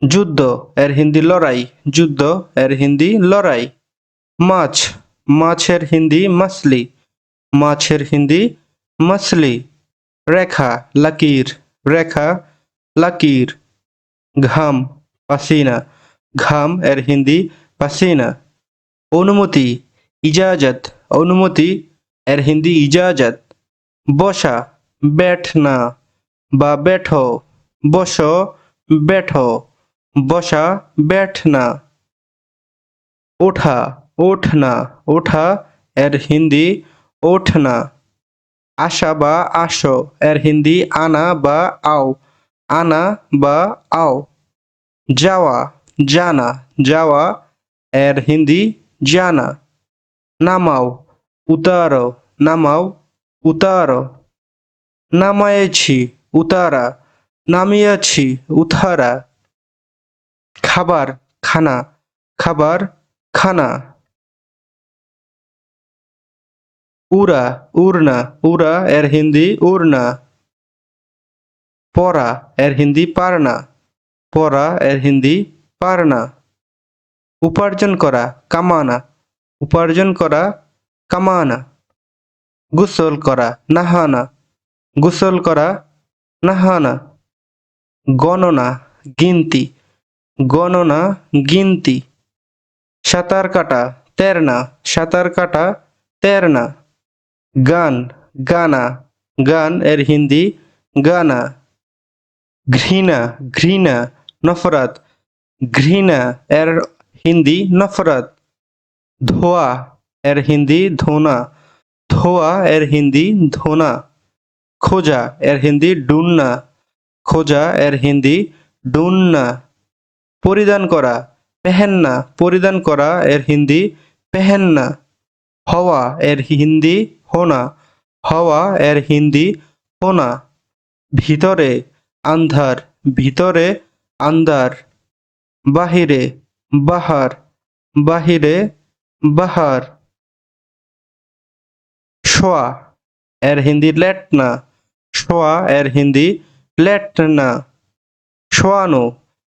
যুদ্ধ এর হিন্দি লড়াই, যুদ্ধ এর হিন্দি লড়াই। মাছ, মাছের হিন্দি মাছলি, মাছের হিন্দি মাছলি। রেখা, লকির, রেখা, লকির। ঘাম, পাসিনা, ঘাম এর হিন্দি পাসিনা। অনুমতি, ইজাজত, অনুমতি এর হিন্দি ইজাজত। বসা, बैठना বা बैठो, বসো, बैठो, বসা, बैठना। ওঠা, ওঠনা, ওঠা এর হিন্দি ওঠনা। আসা বা আসো এর হিন্দি আনা বা আও, আনা বা আও। যাওয়া, জানা, যাওয়া এর হিন্দি জানা। নামাও, উতারো, নামাও, উতারো। নামায়েছি, উতারা, নামিয়েছি, উতারা। খাবার, খানা, খাবার, খানা। উড়া, উড়না, উড়া এর হিন্দি উড়না। পড়া এর হিন্দি পারনা, পড়া এর হিন্দি পারনা। উপার্জন করা, কামানা, উপার্জন করা, কামানা। গোসল করা, নাহানা, গোসল করা, নাহানা। গণনা, গিনতি, গণনা, গিনতি। সাঁতার কাটা, তেরনা, সাঁতার কাটা, তেরনা। গান, গানা, গান এর হিন্দি গানা। ঘৃণা, ঘৃণা, নফরত, ঘৃণা এর হিন্দি নফরত। ধোয়া এর হিন্দি ধোনা, ধোয়া এর হিন্দি ধোনা। খোঁজা এর হিন্দি ঢুঁড়না, খোঁজা এর হিন্দি ঢুঁড়না। পরিধান করা, পেহেননা, পরিধান করা এর হিন্দি পেহেননা। হওয়া এর হিন্দি হোনা, হওয়া এর হিন্দি হোনা। ভিতরে, আন্ধার, ভিতরে, আন্ধার। বাহিরে, বাহার, বাহিরে, বাহার। শোয়া এর হিন্দি লেটনা, শোয়া এর হিন্দি লেটনা। শোয়ানো,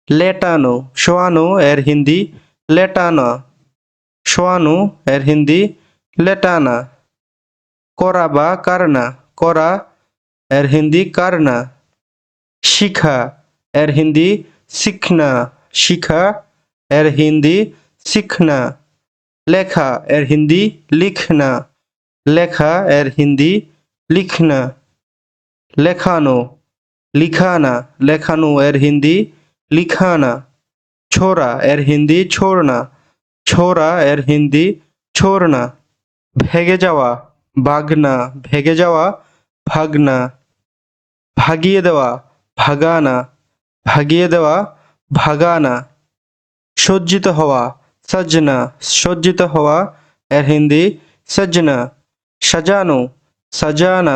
লেটানো, শোয়ানো এর হিন্দি লেটানা, শোয়ানো এর হিন্দি লেটানা। করা বা কারনা, করা এর হিন্দি কারনা। শিখা এর হিন্দি শিখনা, শিখা এর হিন্দি শিখনা। লেখা এর হিন্দি লিখনা, লেখা এর হিন্দি লিখনা। লেখানো, লিখানা, লেখানো এর হিন্দি লিখানা। ছোড়া এর হিন্দি ছোড়না, ছোড়া এর হিন্দি ছোড়না। ভেগে যাওয়া, ভাগনা, ভেগে যাওয়া, ভাগনা। ভাগিয়ে দেওয়া, ভাগানা, ভাগিয়ে দেওয়া, ভাগানা। সজ্জিত হওয়া, সজনা, সজ্জিত হওয়া এর হিন্দি সজনা। সাজানো, সাজানা,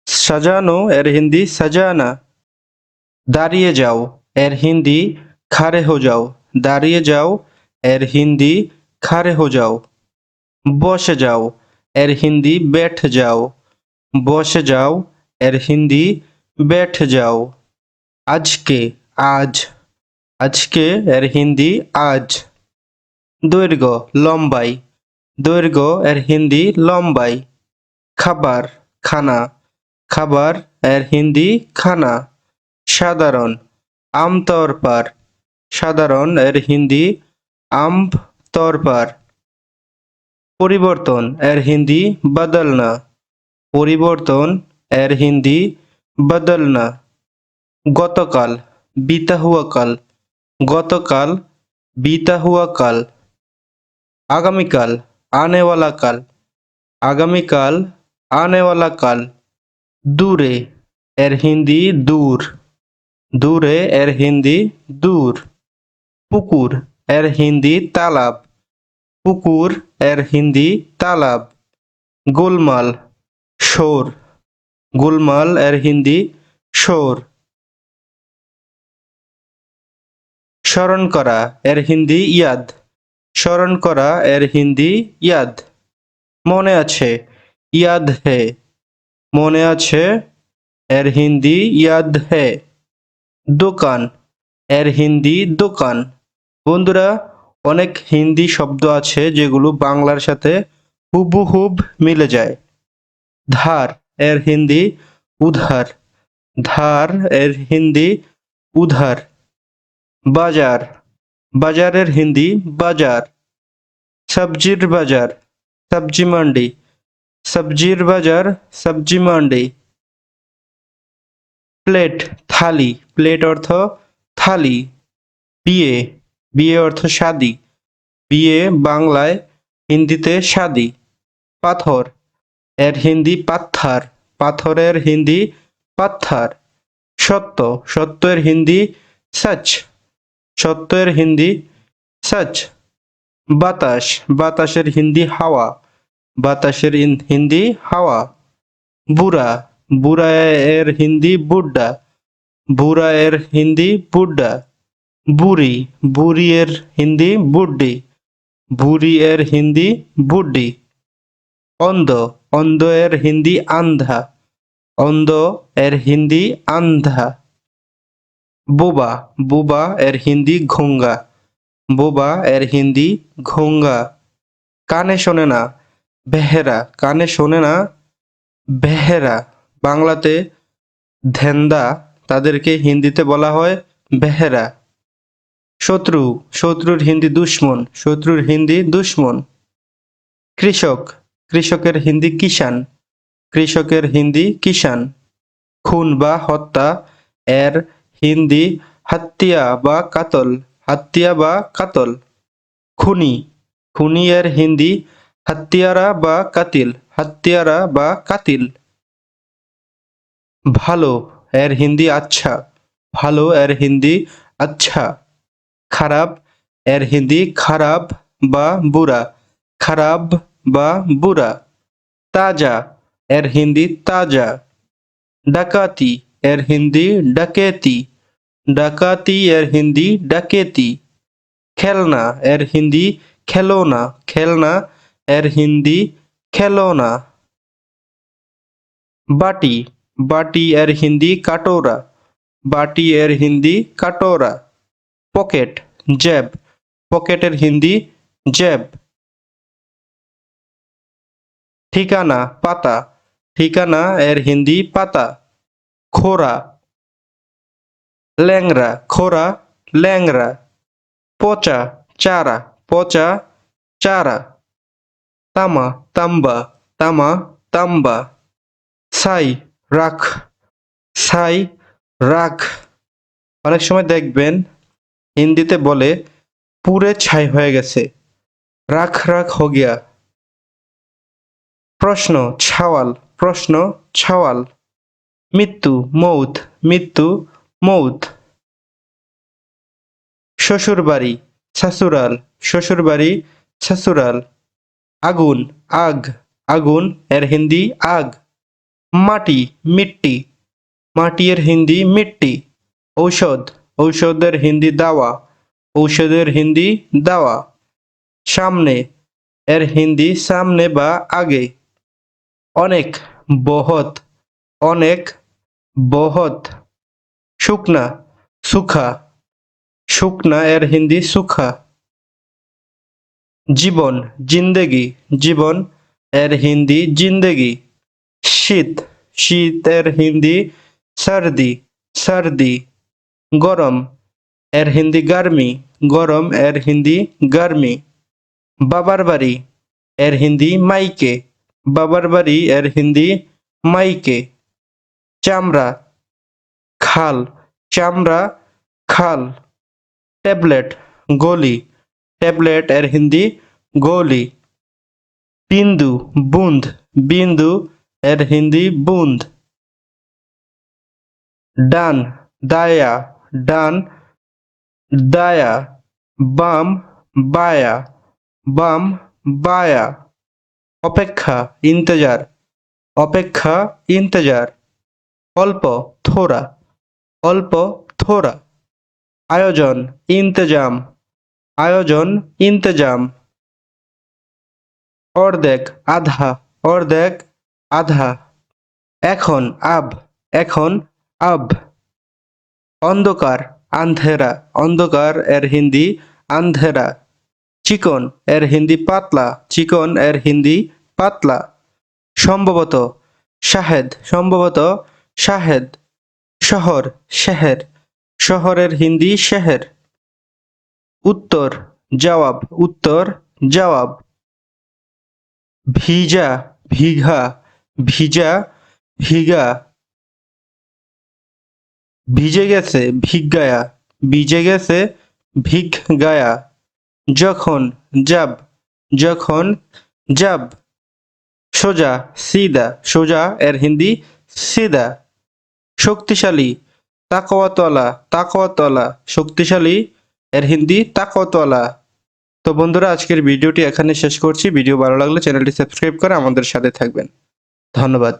সাজানো এর হিন্দি সাজানা। দাঁড়িয়ে যাও এর হিন্দি খাড়ে হো যাও, দাঁড়িয়ে যাও এর হিন্দি খাড়ে হো যাও। বসে যাও এর হিন্দি बैठ যাও, বসে যাও এর হিন্দি बैठ যাও। আজকে, আজ, আজকে এর হিন্দি আজ। দৈর্ঘ্য, লম্বাই, দৈর্ঘ্য এর হিন্দি লম্বাই। খাবার, খানা, খাবার এর হিন্দি খানা। সাধারণ, आमतौर पर, সাধারণ এর হিন্দি आम तौर पर। পরিবর্তন এর হিন্দি बदलना, পরিবর্তন এর হিন্দি बदलना। গতকাল, बीता हुआ कल, গতকাল, बीता हुआ कल। আগামীকাল, आने वाला कल, আগামীকাল, आने वाला कल। দূরে এর হিন্দি দূর, দূরে এর হিন্দি দূর। পুকুর এর হিন্দি তালাব, পুকুর এর হিন্দি তালাব। গোলমাল, শোর, গোলমাল এর হিন্দি শোর। স্মরণ করা এর হিন্দি ইয়াদ, স্মরণ করা এর হিন্দি ইয়াদ। মনে আছে, ইয়াদ হে, মনে আছে এর হিন্দি ইয়াদ হে। দোকান, এর হিন্দি দোকান। বন্ধুরা, অনেক হিন্দি শব্দ আছে যেগুলো বাংলার সাথে হুবহুব মিলে যায়। ধার এর হিন্দি উধার। ধার এর হিন্দি উধার। বাজার, বাজারের হিন্দি বাজার। সবজির বাজার, সবজি মান্ডি। সবজির বাজার, সবজি মান্ডি। প্লেট, থালি। প্লেট অর্থ থালি। বিয়ে, বিয়ে অর্থ শাদী। বিয়ে বাংলায়, হিন্দিতে শাদী। পাথর এর হিন্দি পাত্থার। পাথরের হিন্দি পাত্থার। সত্য, সত্যের হিন্দি সচ। সত্যের হিন্দি সচ। বাতাস, বাতাসের হিন্দি হাওয়া। বাতাসের হিন্দি হাওয়া। বুড়া, বুড়া এর হিন্দি বুড্ডা। বুড়া এর হিন্দি বুড্ডা। বুড়ি, বুড়ি এর হিন্দি বুড্ডি। বুড়ি এর হিন্দি বুড্ডি। অন্ধ, অন্ধ এর হিন্দি আন্ধা। অন্ধ এর হিন্দি আন্ধা। বোবা, বোবা এর হিন্দি ঘোঙ্গা। বোবা এর হিন্দি ঘোঙ্গা। কানে শোনে না, বেহেরা। কানে শোনে না, বেহেরা। বাংলাতে ধ্যান্দা, তাদেরকে হিন্দিতে বলা হয় বেহেরা। শত্রু, শত্রুর হিন্দি দুশ্মন। শত্রুর হিন্দি দুশ্মন। কৃষক, কৃষকের হিন্দি কিষান। কৃষকের হিন্দি কিষান। খুন বা হত্যা এর হিন্দি হত্যা বা কাতল। হত্যা বা কাতল। খুনি, খুনি এর হিন্দি হত্যারা বা কাতিল। হত্যারা বা কাতিল। ভালো এর হিন্দি আচ্ছা। ভালো এর হিন্দি আচ্ছা। খারাপ এর হিন্দি খারাপ বা বুরা। খারাপ বা বুরা। তাজা এর হিন্দি তাজা। ডাকাতি এর হিন্দি ডাকেতি। ডাকাতি এর হিন্দি ডাকেতি। খেলনা এর হিন্দি খেলনা। খেলনা এর হিন্দি খেলনা। বাটি, বাটি এর হিন্দি কাটোরা। বাটি এর হিন্দি কাটোরা। পকেট, জেব। পকেটের হিন্দি জেব। ঠিকানা, পাতা। ঠিকানা এর হিন্দি পাতা। খোরা, ল্যাংরা। খোরা, ল্যাংরা। পচা, চারা। পচা, চারা। তামা, তাম্বা। তামা, তাম্বা। ছাই, রাখ। ছাই, রাখ। অনেক সময় দেখবেন হিন্দিতে বলে পুড়ে ছাই হয়ে গেছে, রাখ রাখ হো গিয়া। প্রশ্ন, ছাওয়াল। প্রশ্ন, ছাওয়াল। মৃত্যু, মৌত। মৃত্যু, মৌত। শ্বশুরবাড়ি, শাশুরাল। শ্বশুরবাড়ি, শাশুরাল। আগুন, আগ। আগুন এর হিন্দি আগ। মাটি, মিট্টি। মাটি এর হিন্দি মিট্টি। ঔষধ, ঔষধের হিন্দি দাওয়া। ঔষধের হিন্দি দাওয়া। সামনে এর হিন্দি সামনে বা আগে। অনেক, বহুত। অনেক, বহুত। শুকনা, সুখা। শুকনা এর হিন্দি সুখা। জীবন, জিন্দেগি। জীবন এর হিন্দি জিন্দেগি। শীত, শীত এর হিন্দি সর্দি। সর্দি। গরম এর হিন্দি গার্মি। গরম এর হিন্দি গার্মি। বাবার বাড়ি এর হিন্দি মাইকে। বাবার বাড়ি এর হিন্দি মাইকে। চামড়া, খাল। চামড়া, খাল। ট্যাবলেট, গলি। ট্যাবলেট এর হিন্দি গলি। বিন্দু, বুঁদ। বিন্দু এর হিন্দি বুঁদ। ডান, দায়া। ডান, দায়া। বাম, বায়া। বাম, বায়া। অপেক্ষা, ইন্তজার। অপেক্ষা, ইন্তজার। অল্প, থোড়া। অল্প, থোড়া। আয়োজন, ইন্তজাম। আয়োজন, ইন্তজাম। অর্ধেক, আধা। অর্ধেক, আধা। এখন, আব। এখন, আব। অন্ধকার, আন্ধেরা অন্ধকার এর হিন্দি আন্ধেরা। চিকন এর হিন্দি পাতলা, চিকন এর হিন্দি পাতলা। সম্ভবত সম্ভবত শাহেদ। শহর শহর, শহরের হিন্দি শহর। উত্তর উত্তর জবাব। ভিজা ভিঘা, ভিজা ভিগা। ভিজে গেছে ভিগায়া, ভিজে গেছে ভিগায়া। যখন যখন যাব। সোজা সোজা এর হিন্দি সিদা। শক্তিশালী তাকওয়াতলা, শক্তিশালী এর হিন্দি তাকওয়াতলা। তো বন্ধুরা, আজকের ভিডিওটি এখানে শেষ করছি। ভিডিও ভালো লাগলে চ্যানেলটি সাবস্ক্রাইব করে আমাদের সাথে থাকবেন। ধন্যবাদ।